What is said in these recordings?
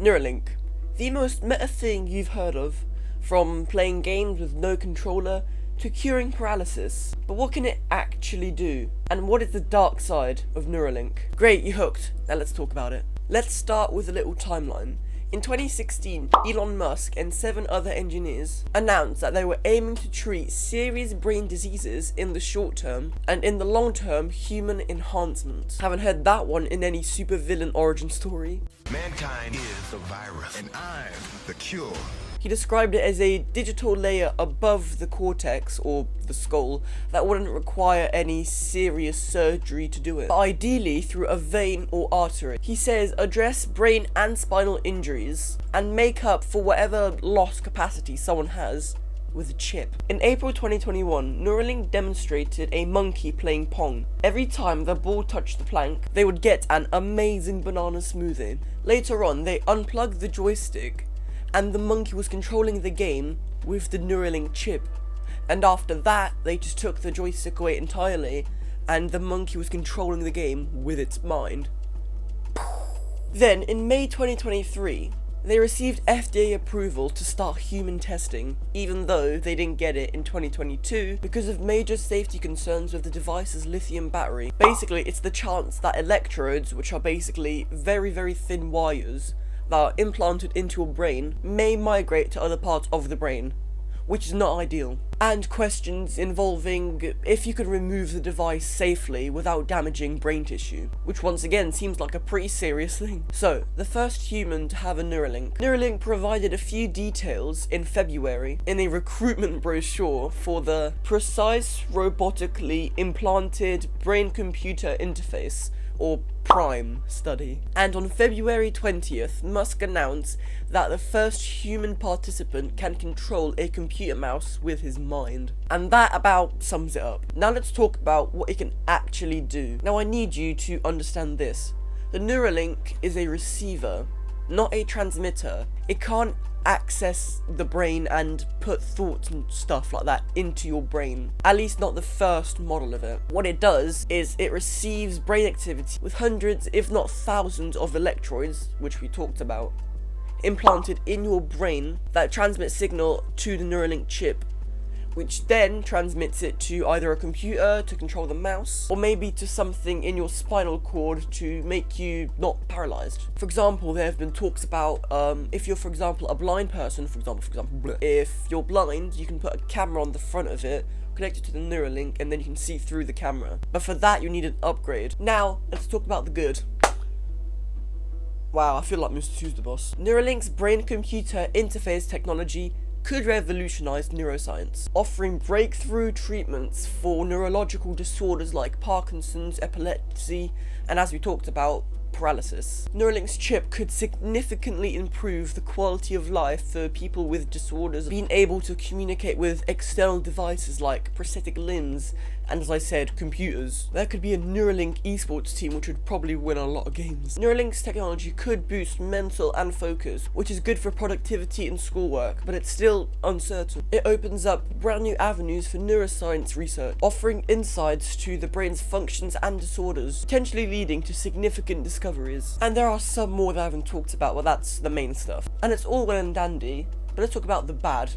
Neuralink, the most meta thing you've heard of, from playing games with no controller to curing paralysis. But what can it actually do? And what is the dark side of Neuralink? Great, you hooked. Now let's talk about it. Let's start with a little timeline. In 2016, Elon Musk and 7 other engineers announced that they were aiming to treat serious brain diseases in the short term, and in the long term, human enhancement. Haven't heard that one in any supervillain origin story. Mankind is the virus, and I'm the cure. He described it as a digital layer above the cortex, or the skull, that wouldn't require any serious surgery to do it, but ideally through a vein or artery. He says address brain and spinal injuries, and make up for whatever lost capacity someone has with a chip. In April 2021, Neuralink demonstrated a monkey playing Pong. Every time the ball touched the plank, they would get an amazing banana smoothie. Later on, they unplugged the joystick, and the monkey was controlling the game with the Neuralink chip. And after that, they just took the joystick away entirely, and the monkey was controlling the game with its mind. Then, in May 2023, they received FDA approval to start human testing, even though they didn't get it in 2022 because of major safety concerns with the device's lithium battery. Basically, it's the chance that electrodes, which are basically very thin wires, that are implanted into your brain may migrate to other parts of the brain, which is not ideal. And questions involving if you can remove the device safely without damaging brain tissue, which once again seems like a pretty serious thing. So, the first human to have a Neuralink. Neuralink provided a few details in February in a recruitment brochure for the Precise Robotically Implanted Brain-Computer Interface, or PRIME study. And on February 20th, Musk announced that the first human participant can control a computer mouse with his mind. And that about sums it up. Now let's talk about what it can actually do. Now I need you to understand this. The Neuralink is a receiver, not a transmitter. It can't access the brain and put thoughts and stuff like that into your brain. At least not the first model of it. What it does is it receives brain activity with hundreds, if not thousands, of electrodes, which we talked about, implanted in your brain that transmit signal to the Neuralink chip, which then transmits it to either a computer to control the mouse, or maybe to something in your spinal cord to make you not paralyzed. For example, there have been talks about if you're, for example, a blind person, if you're blind, you can put a camera on the front of it, connect it to the Neuralink, and then you can see through the camera. But for that, you need an upgrade. Now, let's talk about the good. Wow, I feel like Mr. Tuesday Boss. Neuralink's brain-computer interface technology could revolutionize neuroscience, offering breakthrough treatments for neurological disorders like Parkinson's, epilepsy, and as we talked about, paralysis. Neuralink's chip could significantly improve the quality of life for people with disorders, being able to communicate with external devices like prosthetic limbs, and as I said, computers. There could be a Neuralink esports team which would probably win a lot of games. Neuralink's technology could boost mental and focus, which is good for productivity and schoolwork, but it's still uncertain. It opens up brand new avenues for neuroscience research, offering insights to the brain's functions and disorders, potentially leading to significant discoveries. And there are some more that I haven't talked about, but that's the main stuff. And it's all well and dandy, but let's talk about the bad.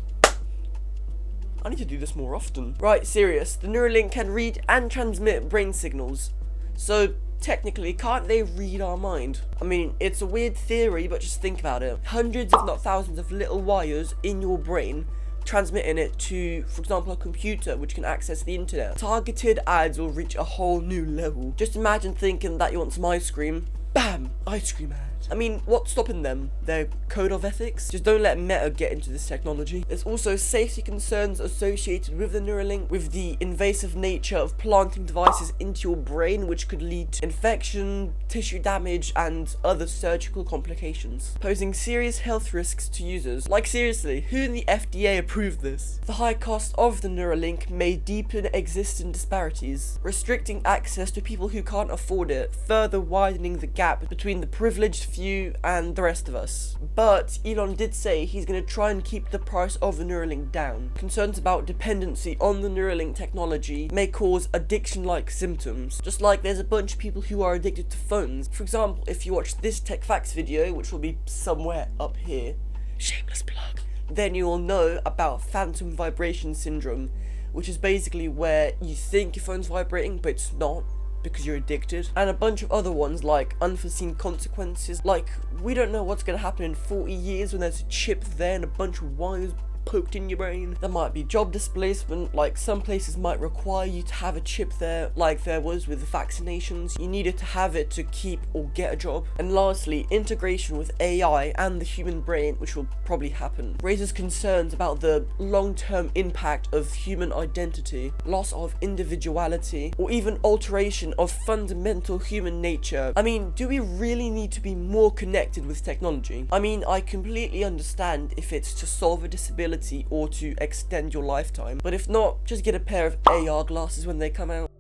I need to do this more often. Right, serious. The Neuralink can read and transmit brain signals. So, technically, can't they read our mind? I mean, it's a weird theory, but just think about it. Hundreds, if not thousands, of little wires in your brain transmitting it to, for example, a computer which can access the internet. Targeted ads will reach a whole new level. Just imagine thinking that you want some ice cream. Bam! Ice cream ad. I mean, what's stopping them? Their code of ethics? Just don't let Meta get into this technology. There's also safety concerns associated with the Neuralink, with the invasive nature of planting devices into your brain, which could lead to infection, tissue damage, and other surgical complications, posing serious health risks to users. Like seriously, who in the FDA approved this? The high cost of the Neuralink may deepen existing disparities, restricting access to people who can't afford it, further widening the gap between the privileged with you and the rest of us. But Elon did say he's going to try and keep the price of the Neuralink down. Concerns about dependency on the Neuralink technology may cause addiction-like symptoms, just like there's a bunch of people who are addicted to phones. For example, if you watch this Tech Facts video, which will be somewhere up here, shameless plug, then you will know about phantom vibration syndrome, which is basically where you think your phone's vibrating, but it's not, because you're addicted. And a bunch of other ones like unforeseen consequences, like we don't know what's going to happen in 40 years when there's a chip there and a bunch of wires poked in your brain. There might be job displacement, like some places might require you to have a chip there, like there was with the vaccinations. You needed to have it to keep or get a job. And lastly, integration with AI and the human brain, which will probably happen, raises concerns about the long-term impact of human identity, loss of individuality, or even alteration of fundamental human nature. I mean, do we really need to be more connected with technology? I mean, I completely understand if it's to solve a disability or to extend your lifetime, but if not, just get a pair of AR glasses when they come out.